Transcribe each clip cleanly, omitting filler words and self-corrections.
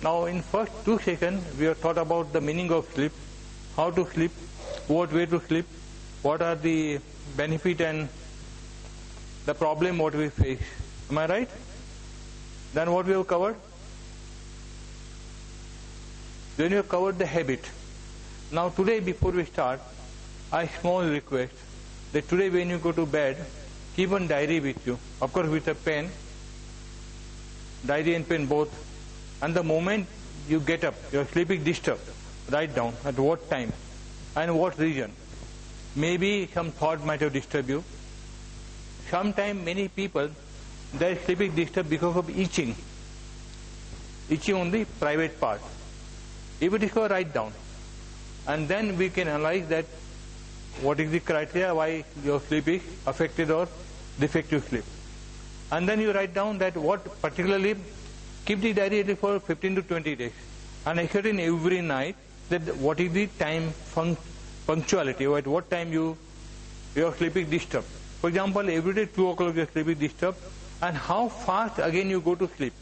Now in first 2 seconds, we have thought about the meaning of sleep, how to sleep, what way to sleep, what are the benefit and the problem what we face. Am I right? Then what we have covered? Then you have covered the habit. Now today before we start, I small request that today when you go to bed, keep one diary with you. Of course with a pen, diary and pen both. And the moment you get up, you are sleeping disturbed, write down at what time and what region. Maybe some thought might have disturbed you. Sometimes many people, they are sleeping disturbed because of itching. Itching on the private part. If it is so, write down. And then we can analyze that what is the criteria why your sleep is affected or defective sleep. And then you write down that what particularly, keep the diary for 15 to 20 days. And ascertain every night that what is the time punctuality, or at what time you are sleeping disturbed. For example, every day 2 o'clock you are sleeping disturbed, and how fast again you go to sleep.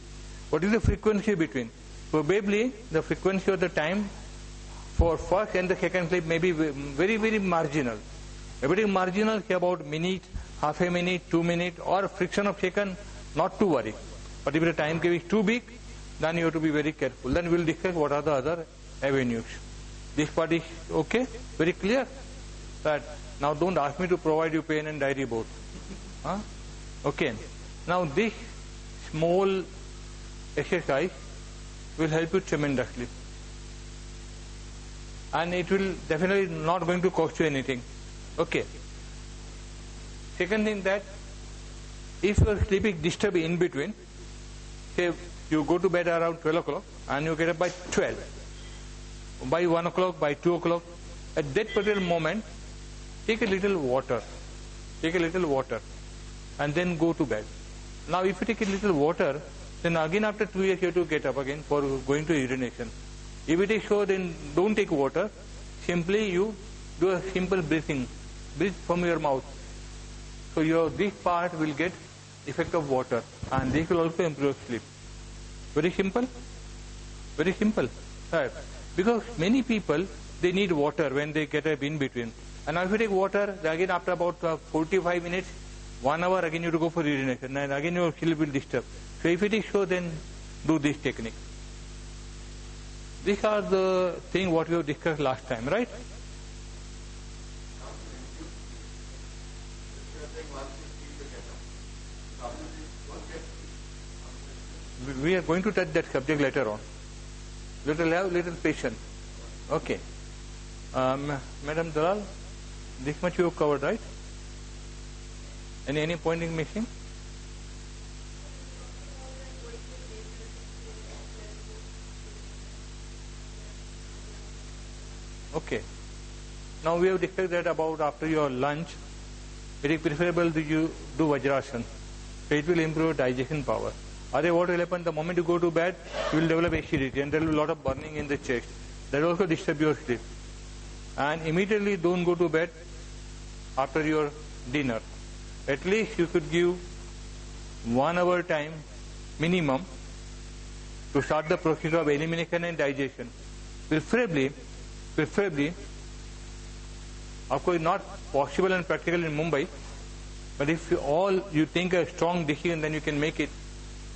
What is the frequency between? Probably the frequency of the time for first and the second sleep may be very, very marginal. Everything marginal, say about minute, half a minute, 2 minutes, or friction of second, not to worry. But if the time gap is too big, then you have to be very careful. Then we will discuss what are the other avenues. This part is okay? Very clear? That now don't ask me to provide you pen and diary both. Huh? Okay. Now this small exercise will help you tremendously. And it will definitely not going to cost you anything. Okay. Second thing, that if you are sleeping disturbed in between, say you go to bed around 12 o'clock and you get up by 12, by 1 o'clock, by 2 o'clock, at that particular moment, take a little water, and then go to bed. Now if you take a little water, then again after 2 years you have to get up again for going to urination. If it is so, then don't take water, simply you do a simple breathing, breathe from your mouth. So this part will get effect of water, and this will also improve sleep. Very simple, right? Because many people, they need water when they get up in between. And now if you take water, then again after about 45 minutes, 1 hour, again you have to go for urination, and again your sleep will disturb. So if it is so, then do this technique. These are the things what we have discussed last time, right? We are going to touch that subject later on. Let us have little patience. Okay. Madam Dalal, this much you have covered, right? Any point missing? Okay. Now we have discussed that about after your lunch, it is preferable that you do Vajrasana. It will improve digestion power. Otherwise what will happen, the moment you go to bed, you will develop acidity and there will be a lot of burning in the chest. That will also disturb your sleep. And immediately don't go to bed after your dinner. At least you could give 1 hour time minimum to start the process of elimination and digestion. Preferably, of course not possible and practical in Mumbai, but if you think a strong decision, then you can make it.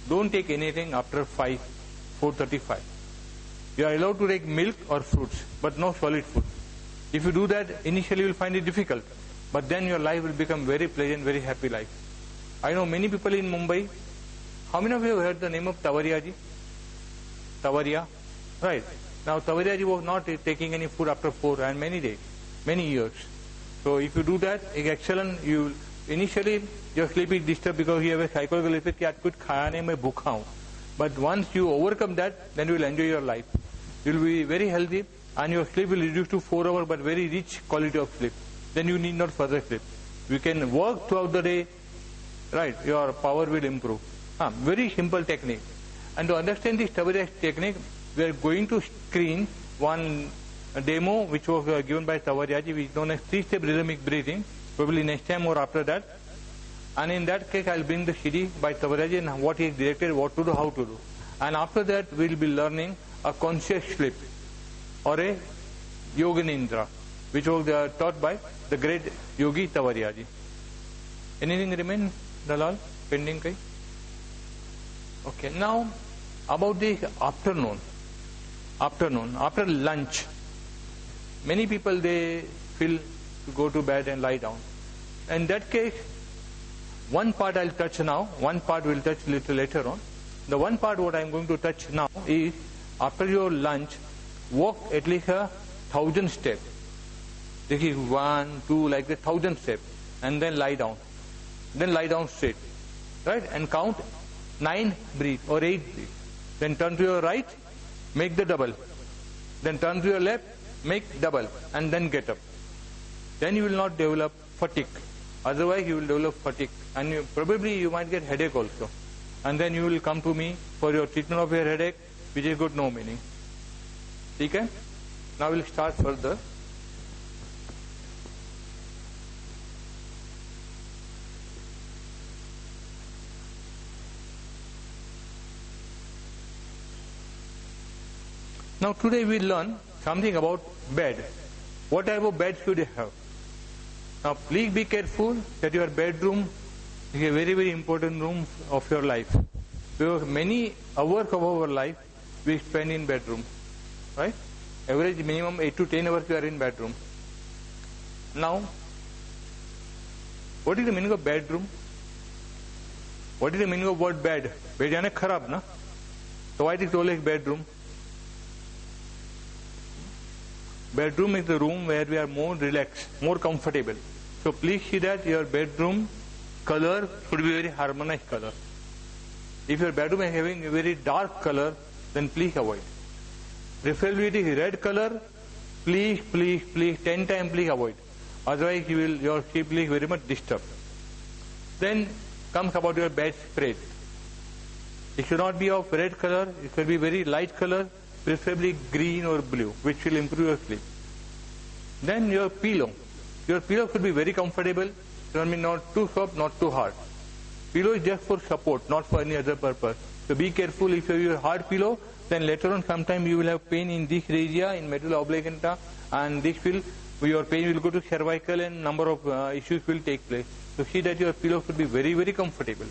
Don't take anything after 4:35. You are allowed to take milk or fruits, but no solid food. If you do that, initially you will find it difficult, but then your life will become very pleasant, very happy life. I know many people in Mumbai. How many of you have heard the name of Tawariya ji? Tawariya? Right. Now Tawariya ji was not taking any food after 4 and many days, many years. So if you do that, it's excellent. Initially your sleep is disturbed because you have a psychological effect कि आज कुछ खाया नहीं, मैं भूखा हूँ. But once you overcome that, then you will enjoy your life. You will be very healthy and your sleep will reduce to 4 hours, but very rich quality of sleep. Then you need not further sleep. You can work throughout the day, right? Your power will improve. Very simple technique. And to understand this Tawariya technique, we are going to screen one demo which was given by Tawariya ji, which is known as 3-step rhythmic breathing, probably next time or after that. And in that case, I will bring the CD by Tawariya ji and what he has directed, what to do, how to do. And after that, we'll be learning a conscious sleep or a Yoga Nindra, which was taught by the great Yogi Tawariyaji. Anything remain, Dalal? Pending kai? Okay, now about the afternoon. After lunch, many people they feel to go to bed and lie down. In that case, one part I'll touch now, one part we'll touch little later on. The one part what I'm going to touch now is after your lunch, walk at least 1,000 steps. This is 1, 2, like the 1,000 steps, and then lie down. Then lie down straight, right? And count 9 breath or 8 breath. Then turn to your right, make the double. Then turn to your left, make double, and then get up. Then you will not develop fatigue. Otherwise, you will develop fatigue, and probably you might get headache also. And then you will come to me for your treatment of your headache, which is good, no meaning. Okay? Now we'll start further. Now today we'll learn something about bed. What type of bed should you have? Now please be careful that your bedroom is a very, very important room of your life. Because many hours of our life we spend in bedroom. Right? Average minimum 8 to 10 hours we are in bedroom. Now, what is the meaning of bedroom? What is the meaning of word bed? Bed is kharab, na? So why it is always bedroom? Bedroom is the room where we are more relaxed, more comfortable. So please see that your bedroom color should be very harmonized color. If your bedroom is having a very dark color, then please avoid. Preferably it is red color, please, 10 times please avoid. Otherwise your sleep will be very much disturbed. Then comes about your bed spread. It should not be of red color, it should be very light color, preferably green or blue, which will improve your sleep. Then your pillow. Your pillow should be very comfortable, not too soft, not too hard. Pillow is just for support, not for any other purpose. So be careful if you have a hard pillow, then later on sometime you will have pain in this area, in medulla oblongata, and your pain will go to cervical and number of issues will take place. So see that your pillow should be very, very comfortable.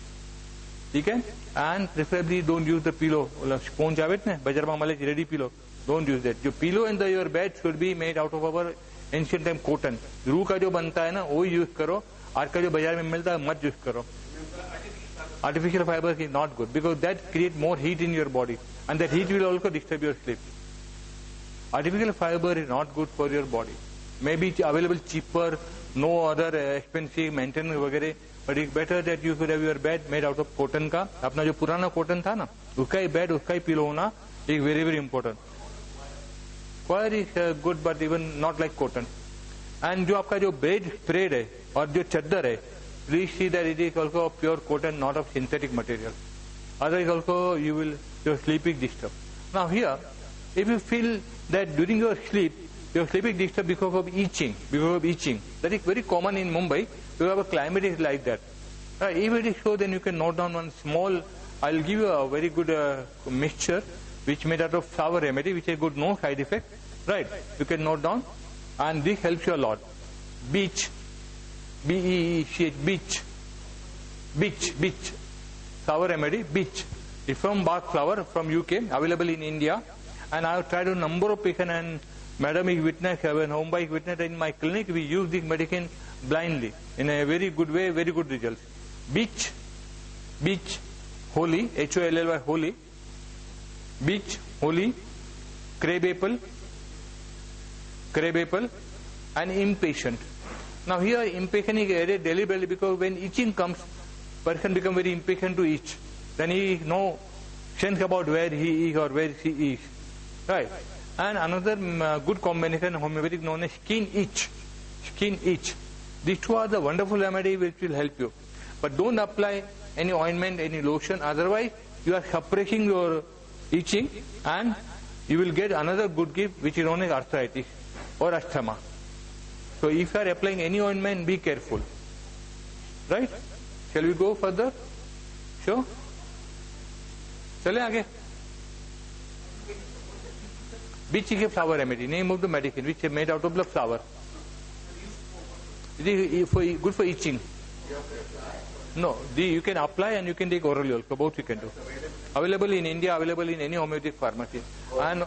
Okay? And preferably don't use the pillow. Sponge ready pillow. Don't use that. Your pillow and your bed should be made out of our ancient time cotton. रूह का जो बनता है ना वो use करो. आज का जो बाजार में मिलता है मत यूज करो. Artificial fibers is not good because that create more heat in your body and that heat will also disturb your sleep. Artificial fiber is not good for your body. Maybe it's available cheaper, no other expensive maintenance वगैरह. But it's better that you should have your bed made out of cotton का. अपना जो पुराना cotton था ना, उसका ही bed, उसका ही pillow होना is very, very important. Coir is good, but even not like cotton. And जो आपका जो bed spread है और जो चद्दर है, please see that it is also of pure cotton, not of synthetic material. Otherwise also your sleep is disturbed. Now here, if you feel that during your sleep is disturbed because of itching, that is very common in Mumbai. You have a climate is like that. If it is so, then you can note down one small, I'll give you a very good mixture which made out of sour remedy, which is good, no side effect. Right? You can note down, and this helps you a lot. Beech, B-E-E-C-H, beech, sour remedy, beech. It's from bark flower from UK, available in India, and I have tried a number of patients, and Madam is witness, when Homba is witness in my clinic, we use this medicine blindly in a very good way, very good results. Beech, holy, H-O-L-L-Y, holy, beech, holy, crab apple, and impatient. Now here impatient is added deliberately because when itching comes, person becomes very impatient to itch. Then he no sense about where he is or where she is. Right? And another good combination homeopathic known as skin itch. These two are the wonderful remedy which will help you. But don't apply any ointment, any lotion, otherwise you are suppressing your itching and you will get another good gift which is known as arthritis or asthma. So if you are applying any ointment, be careful. Right? Shall we go further? Sure? चले आगे Bichike flower remedy, name of the medicine, which is made out of the flower. It is good for itching. No, you can apply and you can take orally also, both you can do. Available in India, available in any homeopathic pharmacy. And